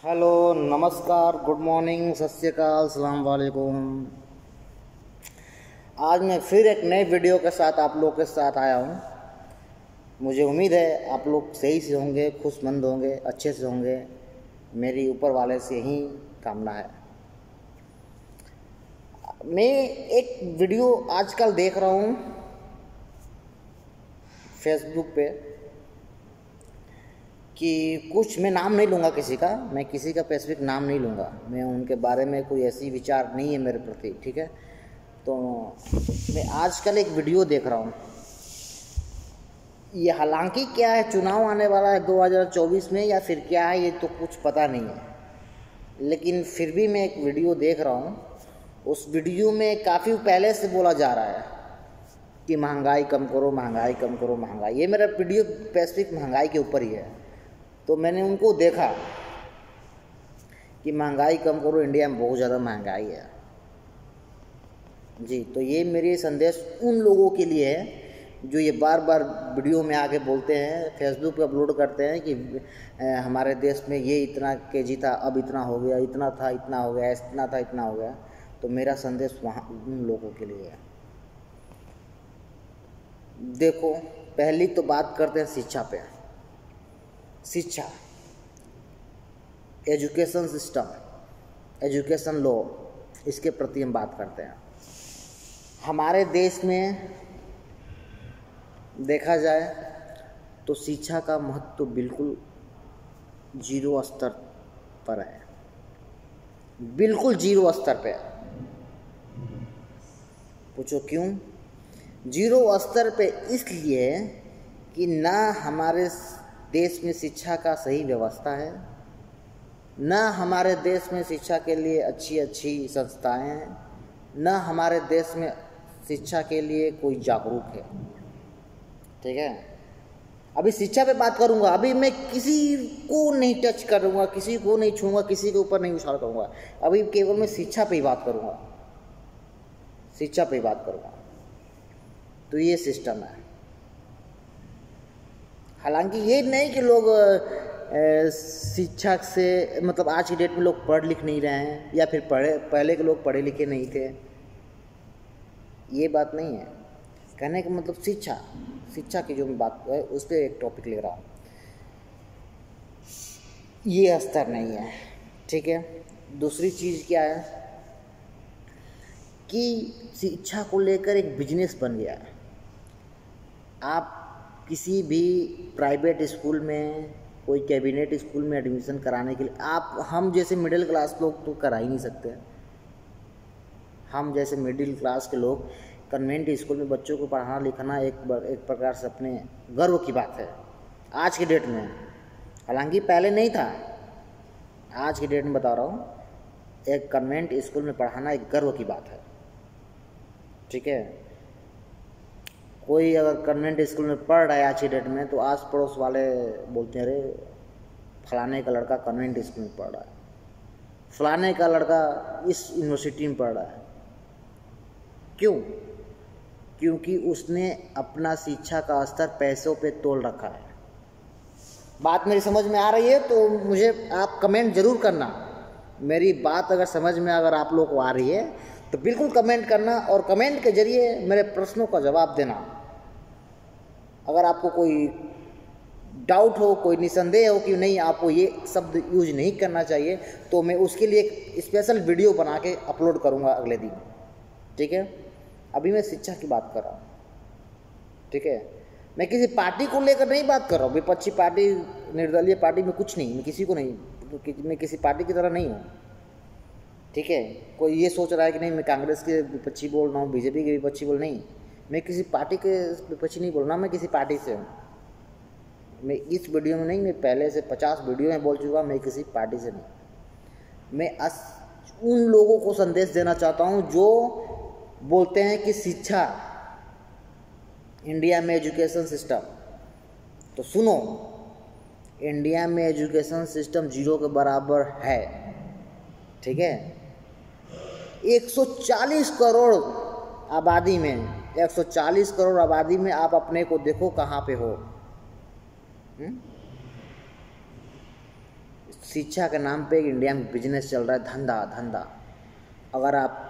Hello, नमस्कार, good morning, सत श्री अकाल, सलाम वालेकुम। आज मैं फिर एक नए वीडियो के साथ आप लोग के साथ आया हूँ। मुझे उम्मीद है आप लोग सही से होंगे, खुशमंद होंगे, अच्छे से होंगे। मेरी ऊपर वाले से यही कामना है। मैं एक वीडियो आजकल देख रहा हूँ फेसबुक पे कि कुछ, मैं नाम नहीं लूँगा किसी का, मैं किसी का स्पेसिफिक नाम नहीं लूँगा, मैं उनके बारे में कोई ऐसी विचार नहीं है मेरे प्रति, ठीक है। तो मैं आजकल एक वीडियो देख रहा हूँ, ये हालांकि क्या है, चुनाव आने वाला है 2024 में या फिर क्या है ये तो कुछ पता नहीं है, लेकिन फिर भी मैं एक वीडियो देख रहा हूँ। उस वीडियो में काफ़ी पहले से बोला जा रहा है कि महंगाई कम करो, महंगाई कम करो, महंगाई। ये मेरा वीडियो स्पेसिफिक महंगाई के ऊपर ही है। तो मैंने उनको देखा कि महंगाई कम करो, इंडिया में बहुत ज़्यादा महंगाई है जी। तो ये मेरे संदेश उन लोगों के लिए है जो ये बार बार वीडियो में आके बोलते हैं, फेसबुक पे अपलोड करते हैं कि हमारे देश में ये इतना केजी था, अब इतना हो गया, इतना था इतना हो गया, इतना था इतना हो गया। तो मेरा संदेश वहाँ उन लोगों के लिए है। देखो, पहली तो बात करते हैं शिक्षा पे। शिक्षा, एजुकेशन सिस्टम, एजुकेशन लॉ, इसके प्रति हम बात करते हैं। हमारे देश में देखा जाए तो शिक्षा का महत्व तो बिल्कुल जीरो स्तर पर है, बिल्कुल जीरो स्तर पे है। पूछो क्यों जीरो स्तर पे? इसलिए कि ना हमारे देश में शिक्षा का सही व्यवस्था है, ना हमारे देश में शिक्षा के लिए अच्छी अच्छी संस्थाएं हैं, ना हमारे देश में शिक्षा के लिए कोई जागरूक है, ठीक है। अभी शिक्षा पे बात करूंगा, अभी मैं किसी को नहीं टच करूंगा, किसी को नहीं छूंगा, किसी के ऊपर नहीं उछाल करूंगा। अभी केवल मैं शिक्षा पे ही बात करूंगा, शिक्षा पे ही बात करूंगा। तो ये सिस्टम है। हालांकि ये नहीं कि लोग शिक्षा से, मतलब आज की डेट में लोग पढ़ लिख नहीं रहे हैं या फिर पहले के लोग पढ़े लिखे नहीं थे, ये बात नहीं है। कहने का मतलब शिक्षा की जो मैं बात है उस पर एक टॉपिक ले रहा हूँ। ये स्तर नहीं है, ठीक है। दूसरी चीज़ क्या है कि शिक्षा को लेकर एक बिजनेस बन गया है। आप किसी भी प्राइवेट स्कूल में, कोई कैबिनेट स्कूल में एडमिशन कराने के लिए हम जैसे मिडिल क्लास लोग तो करा ही नहीं सकते। हम जैसे मिडिल क्लास के लोग कन्वेंट स्कूल में बच्चों को पढ़ाना लिखाना एक प्रकार से अपने गर्व की बात है आज की डेट में। हालांकि पहले नहीं था, आज की डेट में बता रहा हूँ, एक कन्वेंट स्कूल में पढ़ाना एक गर्व की बात है, ठीक है। कोई अगर कन्वेंट स्कूल में पढ़ रहा है आज की डेट में तो आस पड़ोस वाले बोलते हैं, अरे फलाने का लड़का कन्वेंट स्कूल में पढ़ रहा है, फलाने का लड़का इस यूनिवर्सिटी में पढ़ रहा है। क्यों? क्योंकि उसने अपना शिक्षा का स्तर पैसों पे तोल रखा है। बात मेरी समझ में आ रही है तो मुझे आप कमेंट जरूर करना। मेरी बात अगर समझ में अगर आप लोग को आ रही है तो बिल्कुल कमेंट करना, और कमेंट के जरिए मेरे प्रश्नों का जवाब देना। अगर आपको कोई डाउट हो, कोई निसंदेह हो कि नहीं आपको ये शब्द यूज नहीं करना चाहिए, तो मैं उसके लिए एक स्पेशल वीडियो बना के अपलोड करूँगा अगले दिन, ठीक है। अभी मैं शिक्षा की बात कर रहा हूँ, ठीक है। मैं किसी पार्टी को लेकर नहीं बात कर रहा हूँ, विपक्षी पार्टी, निर्दलीय पार्टी में कुछ नहीं, मैं किसी को नहीं, मैं किसी पार्टी की तरह नहीं हूँ, ठीक है। कोई ये सोच रहा है कि नहीं मैं कांग्रेस के विपक्षी बोल रहा हूँ, बीजेपी के विपक्षी बोल, नहीं, मैं किसी पार्टी के विपक्षी नहीं बोल रहा, मैं किसी पार्टी से हूँ। मैं इस वीडियो में नहीं, मैं पहले से 50 वीडियो में बोल चुका, मैं किसी पार्टी से नहीं। मैं उन लोगों को संदेश देना चाहता हूँ जो बोलते हैं कि शिक्षा, इंडिया में एजुकेशन सिस्टम, तो सुनो, इंडिया में एजुकेशन सिस्टम जीरो के बराबर है, ठीक है। 140 करोड़ आबादी में, 140 करोड़ आबादी में आप अपने को देखो कहाँ पे हो। शिक्षा के नाम पे इंडिया में बिजनेस चल रहा है, धंधा धंधा। अगर आप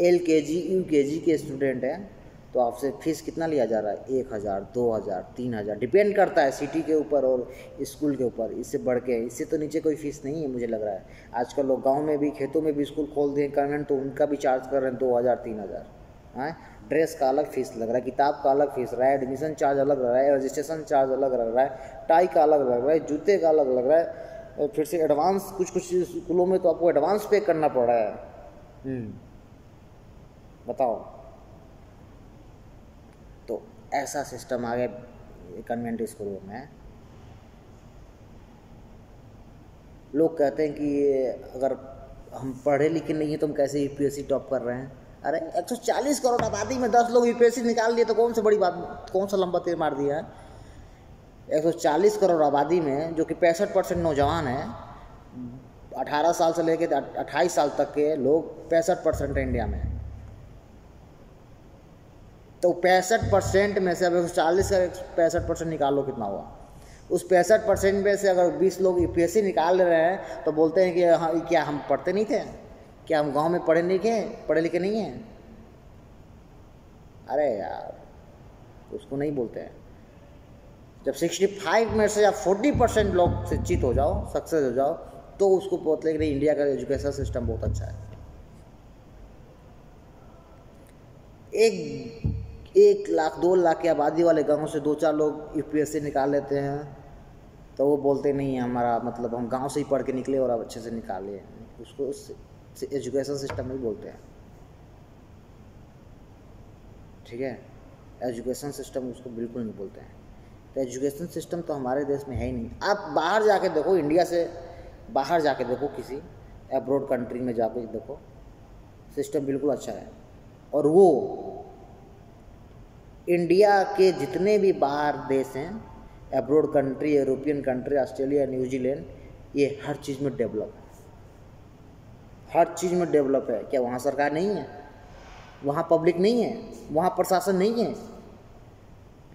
LKG UKG के स्टूडेंट हैं तो आपसे फीस कितना लिया जा रहा है? 1000, 2000, 3000, डिपेंड करता है सिटी के ऊपर और स्कूल के ऊपर। इससे बढ़ के, इससे तो नीचे कोई फीस नहीं है मुझे लग रहा है। आजकल लोग गांव में भी, खेतों में भी स्कूल खोल दिए कन्वेंट, तो उनका भी चार्ज कर रहे हैं 2000, 3000। हाँ, ड्रेस का अलग फीस लग रहा है, किताब का अलग फीस रहा है, एडमिशन चार्ज अलग लग रहा है, रजिस्ट्रेशन चार्ज अलग लग रहा है, टाई का अलग लग रहा है, जूते का अलग लग रहा है, और फिर से एडवांस कुछ स्कूलों में तो आपको एडवांस पे करना पड़ रहा है। बताओ। तो ऐसा सिस्टम आ गया कन्वेंट स्कूलों में। लोग कहते हैं कि अगर हम पढ़े लिखे नहीं हैं तो हम कैसे UPSC टॉप कर रहे हैं। अरे 140 करोड़ आबादी में 10 लोग UPSC निकाल लिए तो कौन सी बड़ी बात, कौन सा लंबा तीर मार दिया है? 140 करोड़ आबादी में जो कि 65% नौजवान हैं, 18 साल से लेकर 28 साल तक के लोग 65% है इंडिया में। तो 65% में से अब 140 का 65% निकालो, कितना हुआ? उस 65% में से अगर 20 लोग UPSC निकाल ले रहे हैं तो बोलते हैं कि हाँ, क्या हम पढ़ते नहीं थे? क्या हम गांव में पढ़े लिखे नहीं हैं? अरे यार, उसको नहीं बोलते हैं। जब 65 में से आप 40% लोग शिक्षित हो जाओ, सक्सेस हो जाओ, तो उसको बोलते हैं कि इंडिया का एजुकेशन सिस्टम बहुत अच्छा है। 1 लाख 2 लाख की आबादी वाले गांव से 2-4 लोग UPSC निकाल लेते हैं तो वो बोलते नहीं, हमारा मतलब हम गांव से ही पढ़ के निकले और अब अच्छे से निकाले। उसको एजुकेशन सिस्टम नहीं बोलते हैं, ठीक है? एजुकेशन सिस्टम उसको बिल्कुल नहीं बोलते हैं। तो एजुकेशन सिस्टम तो हमारे देश में है ही नहीं। आप बाहर जाके देखो, इंडिया से बाहर जाके देखो, किसी अब्रॉड कंट्री में जाके देखो, सिस्टम बिल्कुल अच्छा है। और वो इंडिया के जितने भी बाहर देश हैं, abroad country, European country, Australia, New Zealand, ये हर चीज़ में डेवलप है, हर चीज़ में डेवलप है। क्या वहाँ सरकार नहीं है? वहाँ पब्लिक नहीं है? वहाँ प्रशासन नहीं है?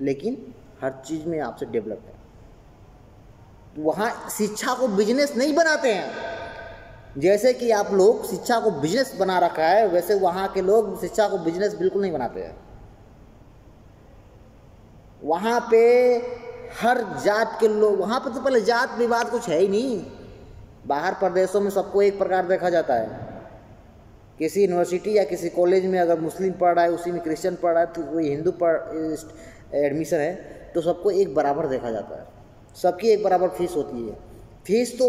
लेकिन हर चीज़ में आपसे डेवलप है। वहाँ शिक्षा को बिजनेस नहीं बनाते हैं। जैसे कि आप लोग शिक्षा को बिजनेस बना रखा है, वैसे वहाँ के लोग शिक्षा को बिजनेस बिल्कुल नहीं बनाते हैं। वहाँ पे हर जात के लोग, वहाँ पे तो पहले जात विवाद कुछ है ही नहीं। बाहर प्रदेशों में सबको एक प्रकार देखा जाता है। किसी यूनिवर्सिटी या किसी कॉलेज में अगर मुस्लिम पढ़ रहा है, उसी में क्रिश्चियन पढ़ रहा है, तो कोई हिंदू एडमिशन है, तो सबको एक बराबर देखा जाता है। सबकी एक बराबर फीस होती है। फीस तो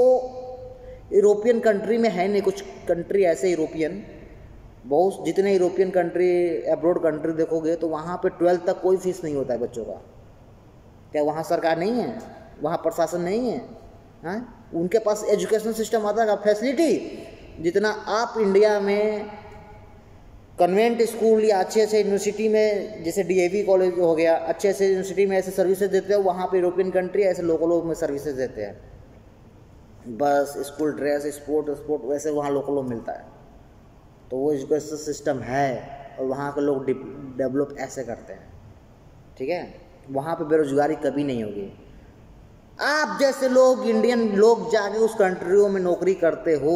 यूरोपियन कंट्री में है नहीं, कुछ कंट्री ऐसे यूरोपियन, बहुत जितने यूरोपियन कंट्री, अब्रॉड कंट्री देखोगे तो वहाँ पे 12th तक कोई फीस नहीं होता है बच्चों का। क्या वहाँ सरकार नहीं है? वहाँ प्रशासन नहीं है? हाँ, उनके पास एजुकेशन सिस्टम आता है, फैसिलिटी जितना आप इंडिया में कन्वेंट स्कूल या अच्छे यूनिवर्सिटी में, जैसे DAV कॉलेज हो गया, अच्छे यूनिवर्सिटी में ऐसे सर्विसेज देते हैं, वहाँ पे यूरोपियन कंट्री ऐसे लोकलों में सर्विसेज देते हैं। बस स्कूल ड्रेस, स्पोर्ट वैसे वहाँ लोकलों में मिलता है। तो वो एजुकेशन सिस्टम है और वहाँ के लोग डेवलप ऐसे करते हैं, ठीक है? वहाँ पे बेरोजगारी कभी नहीं होगी। आप जैसे लोग, इंडियन लोग जाके उस कंट्रियों में नौकरी करते हो,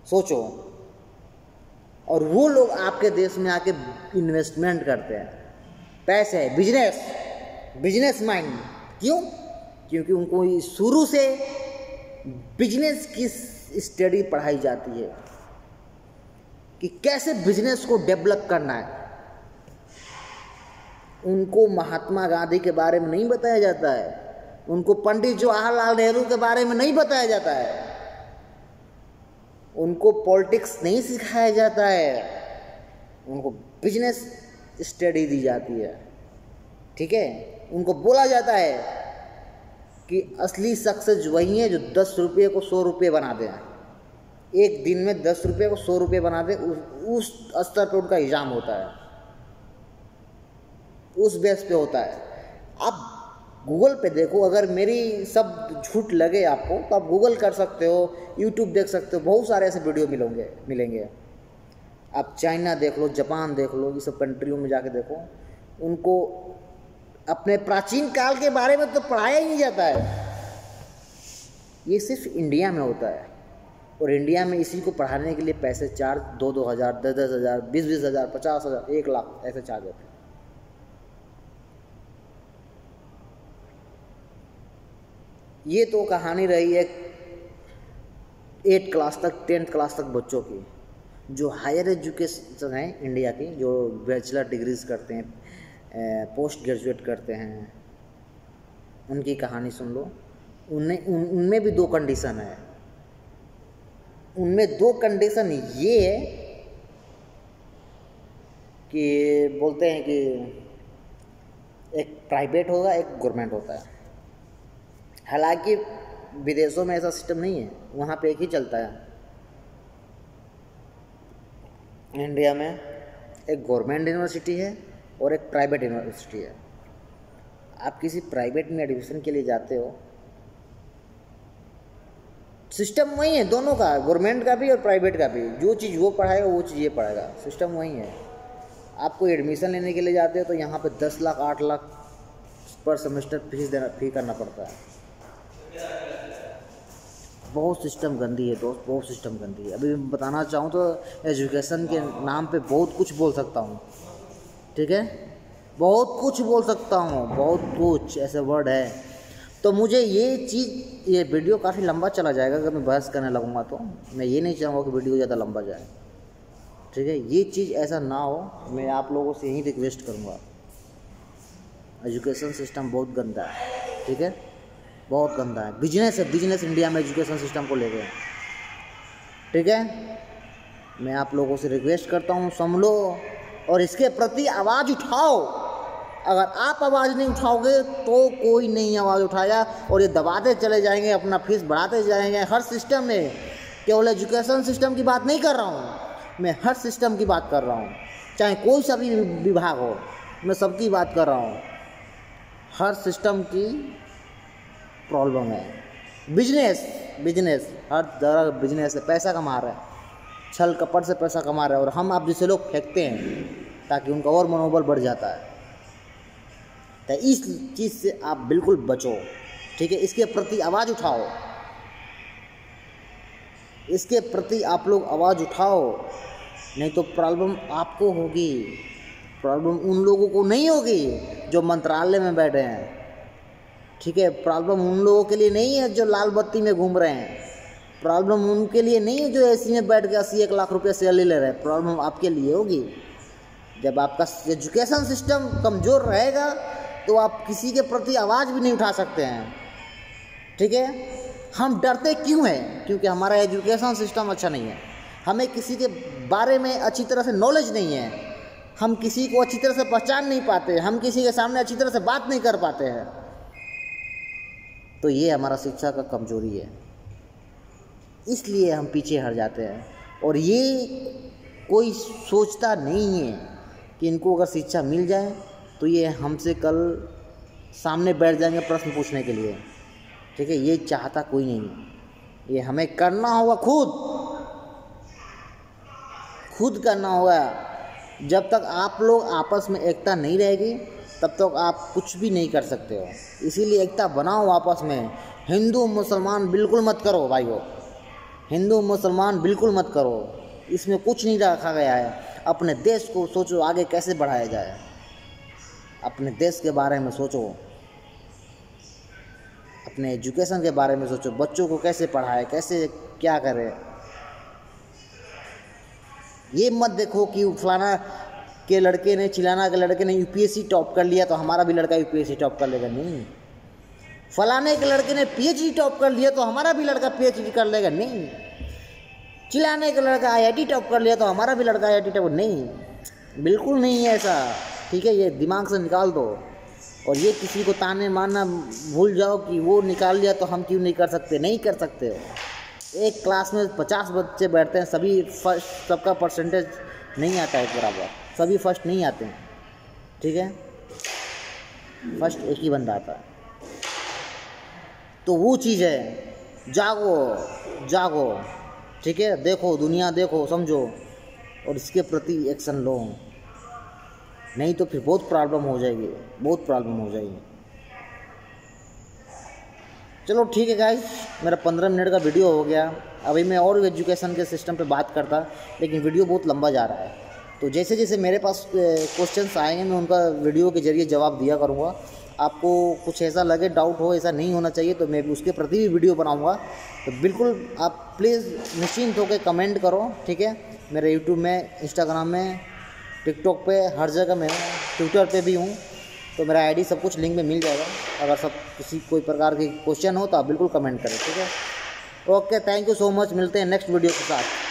सोचो, और वो लोग आपके देश में आके इन्वेस्टमेंट करते हैं, पैसे, बिजनेस माइंड। क्यों? क्योंकि उनको शुरू से बिजनेस की स्टडी पढ़ाई जाती है कि कैसे बिजनेस को डेवलप करना है। उनको महात्मा गांधी के बारे में नहीं बताया जाता है, उनको पंडित जवाहरलाल नेहरू के बारे में नहीं बताया जाता है, उनको पॉलिटिक्स नहीं सिखाया जाता है, उनको बिजनेस स्टडी दी जाती है, ठीक है? उनको बोला जाता है कि असली सक्सेस वही है जो 10 रुपये को 100 रुपये बना दें, एक दिन में 10 रुपये को 100 रुपये बना दें, उस स्तर पर उनका एग्जाम होता है, उस बेस पे होता है। आप गूगल पे देखो, अगर मेरी सब झूठ लगे आपको तो आप गूगल कर सकते हो, यूट्यूब देख सकते हो, बहुत सारे ऐसे वीडियो मिलेंगे। आप चाइना देख लो, जापान देख लो, ये सब कंट्रियों में जाके देखो, उनको अपने प्राचीन काल के बारे में तो पढ़ाया ही नहीं जाता है। ये सिर्फ इंडिया में होता है, और इंडिया में इसी को पढ़ाने के लिए पैसे चार्ज 2-2 हज़ार, 10-10 हज़ार, 20-20 हज़ार, 50 हज़ार, 1 लाख ऐसे चार्ज होते हैं। ये तो कहानी रही है 8 क्लास तक, 10th क्लास तक बच्चों की। जो हायर एजुकेशन है इंडिया की, जो बैचलर डिग्रीज करते हैं, पोस्ट ग्रेजुएट करते हैं, उनकी कहानी सुन लो। उनमें भी 2 कंडीशन है। उनमें 2 कंडीशन ये है कि बोलते हैं कि एक प्राइवेट होगा, एक गवर्नमेंट होता है। हालांकि विदेशों में ऐसा सिस्टम नहीं है, वहाँ पे एक ही चलता है। इंडिया में एक गवर्नमेंट यूनिवर्सिटी है और एक प्राइवेट यूनिवर्सिटी है। आप किसी प्राइवेट में एडमिशन के लिए जाते हो, सिस्टम वही है दोनों का, गवर्नमेंट का भी और प्राइवेट का भी। जो चीज़ वो पढ़ाएगा वो चीज़ ये पढ़ाएगा, सिस्टम वही है। आपको एडमिशन लेने के लिए जाते हो तो यहाँ पे 10 लाख 8 लाख पर सेमेस्टर फी करना पड़ता है। बहुत सिस्टम गंदी है दोस्त, बहुत सिस्टम गंदी है। अभी मैं बताना चाहूँ तो एजुकेशन के नाम पे बहुत कुछ बोल सकता हूँ, ठीक है, बहुत कुछ बोल सकता हूँ, बहुत कुछ ऐसे वर्ड है। तो मुझे ये वीडियो काफ़ी लंबा चला जाएगा अगर मैं बहस करने लगूँगा। तो मैं ये नहीं चाहूँगा कि वीडियो ज़्यादा लंबा जाए, ठीक है। ये चीज़ ऐसा ना हो, मैं आप लोगों से यही रिक्वेस्ट करूँगा। एजुकेशन सिस्टम बहुत गंदा है, ठीक है, बहुत गंदा है। बिजनेस है, बिजनेस इंडिया में एजुकेशन सिस्टम को लेके, ठीक है। मैं आप लोगों से रिक्वेस्ट करता हूँ, संभलो और इसके प्रति आवाज़ उठाओ। अगर आप आवाज़ नहीं उठाओगे तो कोई नहीं आवाज़ उठाएगा, और ये दबाते चले जाएंगे, अपना फीस बढ़ाते जाएंगे हर सिस्टम में। केवल एजुकेशन सिस्टम की बात नहीं कर रहा हूँ मैं, हर सिस्टम की बात कर रहा हूँ, चाहे कोई सा भी विभाग हो, मैं सबकी बात कर रहा हूँ। हर सिस्टम की प्रॉब्लम है। बिजनेस हर तरह बिजनेस है, पैसा कमा रहे हैं, छल कपट से पैसा कमा रहे हैं, और हम आप जैसे लोग फेंकते हैं ताकि उनका और मनोबल बढ़ जाता है। तो इस चीज़ से आप बिल्कुल बचो, ठीक है। इसके प्रति आवाज़ उठाओ, इसके प्रति आप लोग आवाज़ उठाओ, नहीं तो प्रॉब्लम आपको होगी, प्रॉब्लम उन लोगों को नहीं होगी जो मंत्रालय में बैठे हैं, ठीक है। प्रॉब्लम उन लोगों के लिए नहीं है जो लाल बत्ती में घूम रहे हैं, प्रॉब्लम उनके लिए नहीं है जो एसी में बैठ के 80-1 लाख रुपये सैलरी ले रहे हैं। प्रॉब्लम आपके लिए होगी। जब आपका एजुकेशन सिस्टम कमज़ोर रहेगा तो आप किसी के प्रति आवाज़ भी नहीं उठा सकते हैं, ठीक है। हम डरते क्यों हैं? क्योंकि हमारा एजुकेशन सिस्टम अच्छा नहीं है, हमें किसी के बारे में अच्छी तरह से नॉलेज नहीं है, हम किसी को अच्छी तरह से पहचान नहीं पाते, हम किसी के सामने अच्छी तरह से बात नहीं कर पाते हैं। तो ये हमारा शिक्षा का कमजोरी है, इसलिए हम पीछे हट जाते हैं। और ये कोई सोचता नहीं है कि इनको अगर शिक्षा मिल जाए तो ये हमसे कल सामने बैठ जाएंगे प्रश्न पूछने के लिए, ठीक है। ये चाहता कोई नहीं, ये हमें करना होगा, खुद करना होगा। जब तक आप लोग आपस में एकता नहीं रहेगी तब तक आप कुछ भी नहीं कर सकते हो। इसीलिए एकता बनाओ आपस में। हिंदू मुसलमान बिल्कुल मत करो भाइयों, हिंदू मुसलमान बिल्कुल मत करो, इसमें कुछ नहीं रखा गया है। अपने देश को सोचो आगे कैसे बढ़ाया जाए, अपने देश के बारे में सोचो, अपने एजुकेशन के बारे में सोचो, बच्चों को कैसे पढ़ाए, कैसे क्या करें। ये मत देखो कि फलाना के लड़के ने, चिलाना के लड़के ने यूपीएससी टॉप कर लिया तो हमारा भी लड़का यूपीएससी टॉप कर लेगा, नहीं। फलाने के लड़के ने पीएचडी टॉप कर लिया तो हमारा भी लड़का पीएचडी कर लेगा, नहीं। चिलाने का लड़का आईआईटी टॉप कर लिया तो हमारा भी लड़का आईआईटी टॉप, नहीं, बिल्कुल नहीं है ऐसा, ठीक है। ये दिमाग से निकाल दो। और ये किसी को ताने मारना भूल जाओ कि वो निकाल लिया तो हम क्यों नहीं कर सकते, नहीं कर सकते हो। एक क्लास में 50 बच्चे बैठते हैं, सभी फर्स्ट, सबका परसेंटेज नहीं आता है बराबर, सभी फर्स्ट नहीं आते हैं, ठीक है। फर्स्ट एक ही बंदा आता है। तो वो चीज़ है, जागो, ठीक है। देखो, दुनिया देखो, समझो, और इसके प्रति एक्शन लो, नहीं तो फिर बहुत प्रॉब्लम हो जाएगी, बहुत प्रॉब्लम हो जाएगी। चलो ठीक है गाइस, मेरा 15 मिनट का वीडियो हो गया। अभी मैं और एजुकेशन के सिस्टम पे बात करता, लेकिन वीडियो बहुत लंबा जा रहा है। तो जैसे जैसे मेरे पास क्वेश्चंस आएंगे मैं उनका वीडियो के जरिए जवाब दिया करूँगा। आपको कुछ ऐसा लगे, डाउट हो, ऐसा नहीं होना चाहिए, तो मैं उसके प्रति भी वीडियो बनाऊँगा। तो बिल्कुल आप प्लीज़ निश्चिंत होकर कमेंट करो, ठीक है। मेरे यूट्यूब में, इंस्टाग्राम में, टिकटॉक पे, हर जगह मैं, ट्विटर पे भी हूँ। तो मेरा आईडी सब कुछ लिंक में मिल जाएगा। अगर सब किसी कोई प्रकार की क्वेश्चन हो तो आप बिल्कुल कमेंट करें, ठीक है। Okay, thank you so much. मिलते हैं नेक्स्ट वीडियो के साथ।